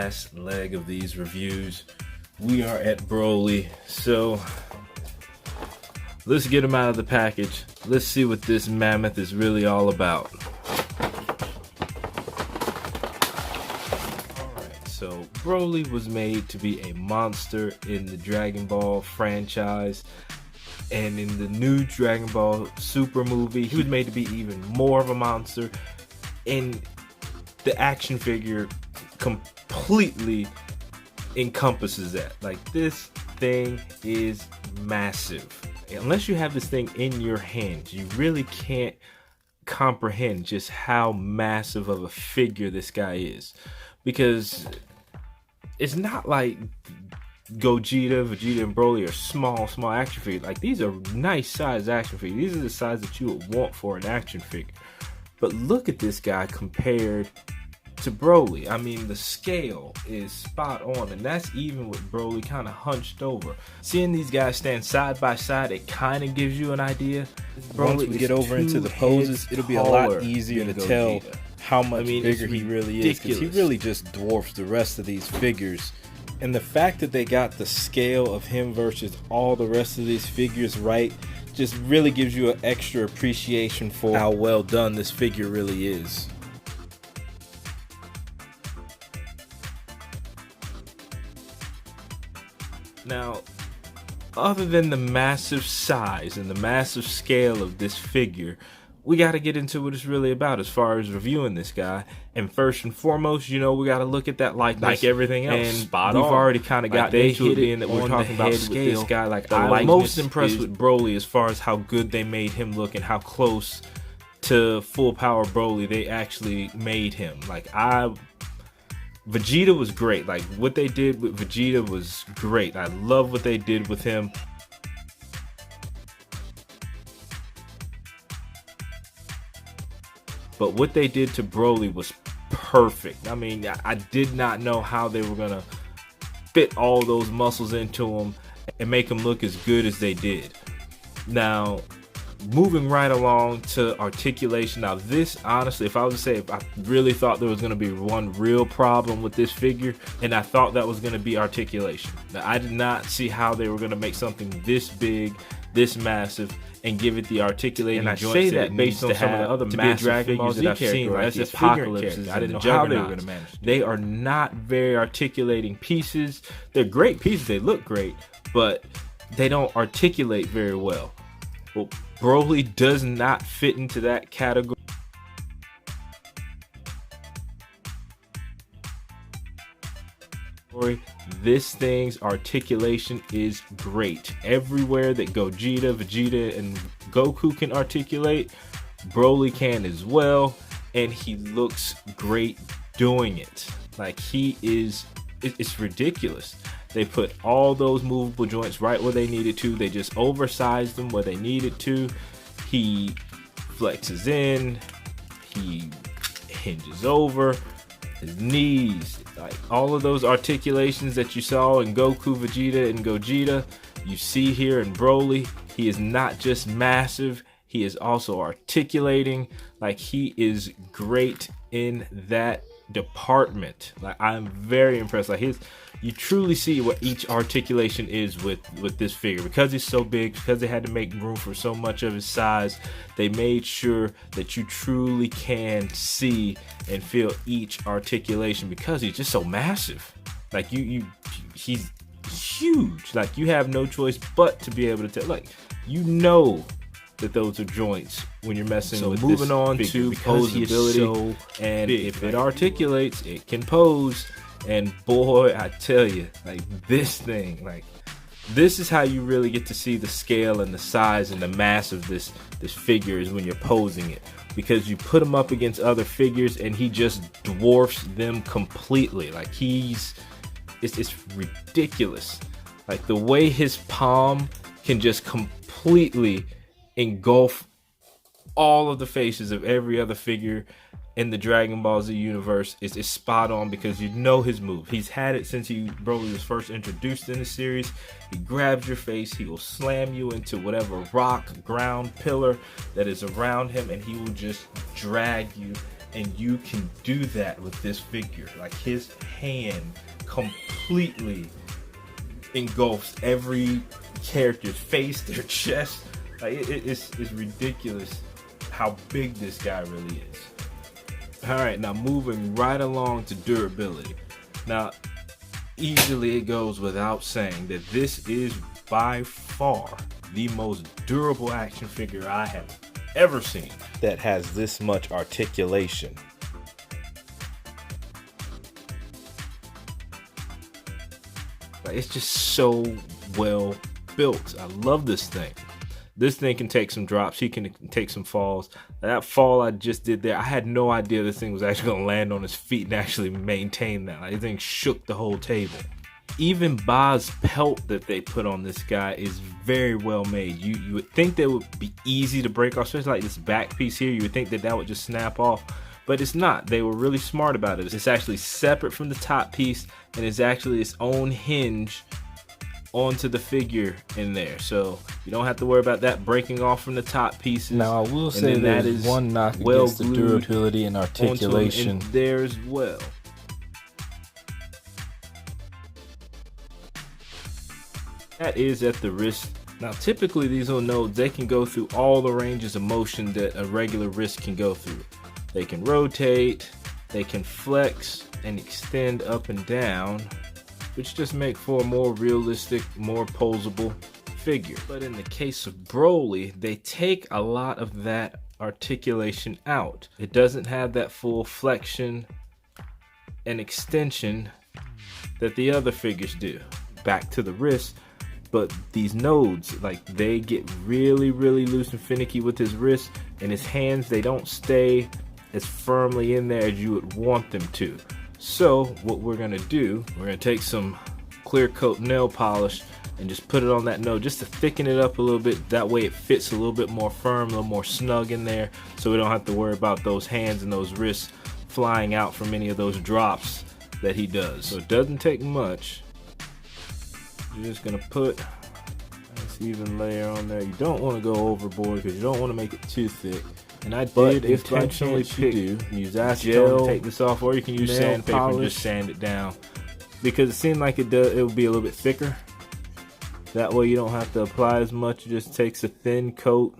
last leg of these reviews. We are at Broly, so let's get him out of the package. Let's see what this mammoth is really all about. Alright, so Broly was made to be a monster in the Dragon Ball franchise. And in the new Dragon Ball Super movie, he was made to be even more of a monster. And the action figure completely encompasses that. Like, this thing is massive. Unless you have this thing in your hands, you really can't comprehend just how massive of a figure this guy is. Because it's not like Gogeta, Vegeta, and Broly are small action figures. Like, these are nice size action figures. These are the size that you would want for an action figure. But look at this guy compared to Broly. I mean, the scale is spot on, and that's even with Broly kind of hunched over. Seeing these guys stand side by side, it kind of gives you an idea. Once we get over into the poses, it'll be a lot easier to tell how much bigger he really is, because he really just dwarfs the rest of these figures. And the fact that they got the scale of him versus all the rest of these figures right just really gives you an extra appreciation for how well done this figure really is. Now, other than the massive size and the massive scale of this figure, we got to get into what it's really about as far as reviewing this guy. And first and foremost, you know, we got to look at that likeness, like everything else. And we've already kind of got into it, being that we're talking about with this guy. Like, I'm most impressed with Broly as far as how good they made him look and how close to full power Broly they actually made him. Like, Vegeta was great. Like, what they did with Vegeta was great. I love what they did with him. But what they did to Broly was perfect. I mean, I did not know how they were going to fit all those muscles into him and make him look as good as they did. Now, moving right along to articulation. Now, this, honestly, if I was to say, if I really thought there was going to be one real problem with this figure, and I thought that was going to be articulation. Now, I did not see how they were going to make something this big, this massive, and give it the articulating joints. And I say that based on some of the other massive Dragon Ball Z figures that I've seen, like the Apocalypses. I didn't know how they were going to manage. They are not very articulating pieces. They're great pieces. They look great, but they don't articulate very well. Well, Broly does not fit into that category. This thing's articulation is great. Everywhere that Gogeta, Vegeta, and Goku can articulate, Broly can as well, and he looks great doing it. Like, it's ridiculous. They put all those movable joints right where they needed to. They just oversized them where they needed to. He flexes in, he hinges over, his knees, like all of those articulations that you saw in Goku, Vegeta, and Gogeta, you see here in Broly. He is not just massive, he is also articulating. Like, he is great in that department. Like, I'm very impressed. Like, you truly see what each articulation is with this figure. Because he's so big, because they had to make room for so much of his size, they made sure that you truly can see and feel each articulation, because he's just so massive. Like, he's huge. Like, you have no choice but to be able to tell. Like, you know that those are joints when you're messing with this. So moving on to posability, and if it articulates, it can pose. And boy, I tell you, like, this thing, like, this is how you really get to see the scale and the size and the mass of this figure, is when you're posing it. Because you put him up against other figures and he just dwarfs them completely. Like, it's ridiculous. Like, the way his palm can just completely engulf all of the faces of every other figure in the Dragon Ball Z universe is spot on, because you know his move. He's had it since Broly was first introduced in the series. He grabs your face, he will slam you into whatever rock, ground, pillar that is around him, and he will just drag you And you can do that with this figure. Like, his hand completely engulfs every character's face, their chest. Like, it's ridiculous how big this guy really is. Alright, now moving right along to durability. Now, easily it goes without saying that this is by far the most durable action figure I have ever seen that has this much articulation. It's just so well built. I love this thing. This thing can take some drops. He can take some falls. That fall I just did there, I had no idea this thing was actually going to land on his feet and actually maintain that. Like, this thing shook the whole table. Even Ba's pelt that they put on this guy is very well made. You would think that would be easy to break off, especially like this back piece here. You would think that that would just snap off, but it's not. They were really smart about it. It's actually separate from the top piece, and it's actually its own hinge onto the figure in there, so you don't have to worry about that breaking off from the top pieces. Now I will say that is one knock against the durability and articulation there as well. That is at the wrist. Now typically these little nodes, they can go through all the ranges of motion that a regular wrist can go through. They can rotate, they can flex and extend up and down, which just make for a more realistic, more posable figure. But in the case of Broly, they take a lot of that articulation out. It doesn't have that full flexion and extension that the other figures do. Back to the wrist, but these nodes, like, they get really loose and finicky with his wrist, and his hands, they don't stay as firmly in there as you would want them to. So what we're gonna do, we're gonna take some clear coat nail polish and just put it on that node just to thicken it up a little bit. That way it fits a little bit more firm, a little more snug in there, so we don't have to worry about those hands and those wrists flying out from any of those drops that he does. So it doesn't take much. You're just gonna put a nice even layer on there. You don't want to go overboard because you don't want to make it too thick. And I did intentionally pick, use acetone to take this off, or you can use sandpaper and just sand it down, because it seemed like it would be a little bit thicker. That way you don't have to apply as much. It just takes a thin coat,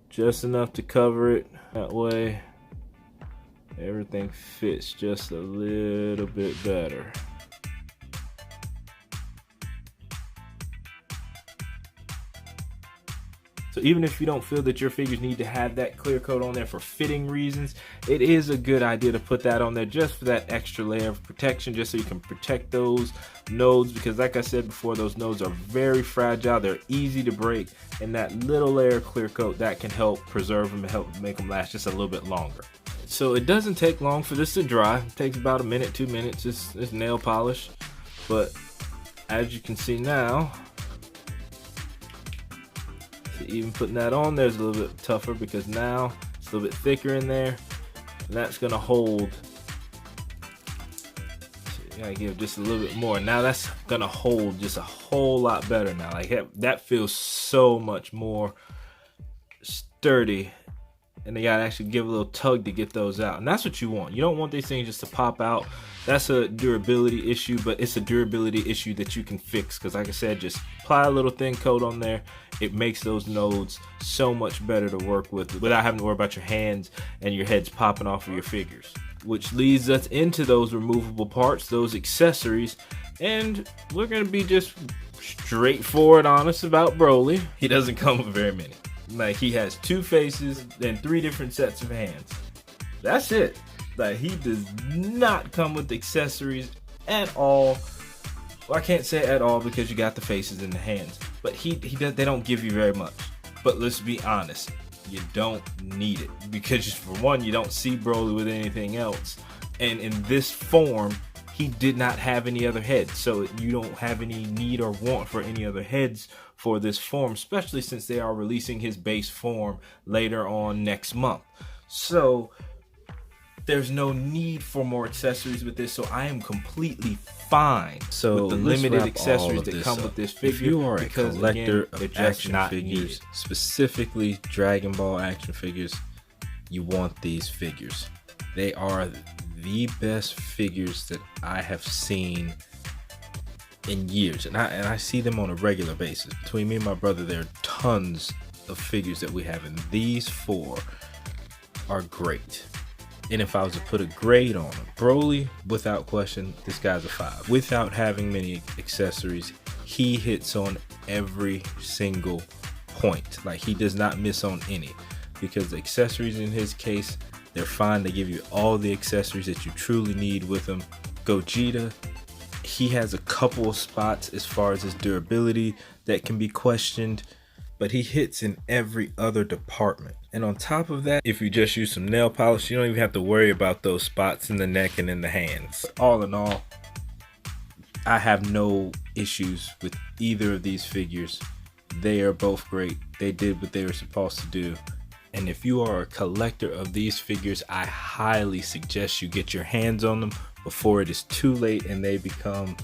just enough to cover it. That way everything fits just a little bit better. So even if you don't feel that your figures need to have that clear coat on there for fitting reasons, it is a good idea to put that on there just for that extra layer of protection, just so you can protect those nodes, because like I said before, those nodes are very fragile, they're easy to break, and that little layer of clear coat, that can help preserve them and help make them last just a little bit longer. So it doesn't take long for this to dry. It takes about a minute, 2 minutes. It's nail polish, but as you can see now, even putting that on there is a little bit tougher, because now it's a little bit thicker in there, and that's gonna hold. So you gotta give just a little bit more. Now that's gonna hold just a whole lot better now. Like, that feels so much more sturdy, and they gotta actually give a little tug to get those out, and that's what you want. You don't want these things just to pop out. That's a durability issue, but it's a durability issue that you can fix, because like I said, just apply a little thin coat on there. It makes those nodes so much better to work with without having to worry about your hands and your heads popping off of your figures. Which leads us into those removable parts, those accessories, and we're gonna be just straightforward honest about Broly. He doesn't come with very many. Like, he has 2 faces and 3 different sets of hands. That's it. Like, he does not come with accessories at all. Well, I can't say at all because you got the faces and the hands, but they don't give you very much. But let's be honest, you don't need it, because for one, you don't see Broly with anything else, and in this form, he did not have any other heads, so you don't have any need or want for any other heads for this form, especially since they are releasing his base form later on next month. So there's no need for more accessories with this, so I am completely fine with the limited accessories that come with this figure. If you are a collector of action figures, specifically Dragon Ball action figures, you want these figures. They are the best figures that I have seen in years, and I see them on a regular basis. Between me and my brother, there are tons of figures that we have, and these 4 are great. And if I was to put a grade on them, Broly, without question, this guy's a 5. Without having many accessories, he hits on every single point. Like, he does not miss on any, because the accessories in his case, they're fine. They give you all the accessories that you truly need with them. Gogeta, he has a couple of spots as far as his durability that can be questioned, but he hits in every other department. And on top of that, if you just use some nail polish, you don't even have to worry about those spots in the neck and in the hands. All in all, I have no issues with either of these figures. They are both great. They did what they were supposed to do. And if you are a collector of these figures, I highly suggest you get your hands on them before it is too late and they become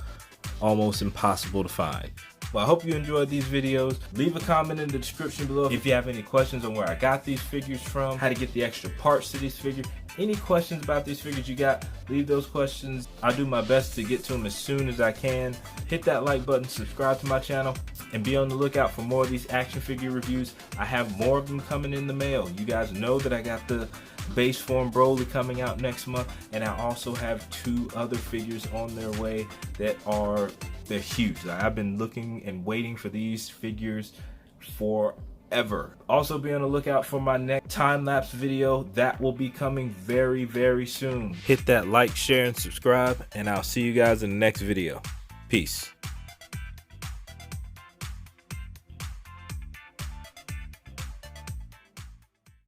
almost impossible to find. Well, I hope you enjoyed these videos. Leave a comment in the description below if you have any questions on where I got these figures from, how to get the extra parts to these figures. Any questions about these figures you got, leave those questions. I'll do my best to get to them as soon as I can. Hit that like button, subscribe to my channel, and be on the lookout for more of these action figure reviews. I have more of them coming in the mail. You guys know that I got the base form Broly coming out next month, and I also have 2 other figures on their way that they're huge. I've been looking and waiting for these figures forever. Also be on the lookout for my next time-lapse video that will be coming very, very soon. Hit that like, share, and subscribe, and I'll see you guys in the next video. Peace.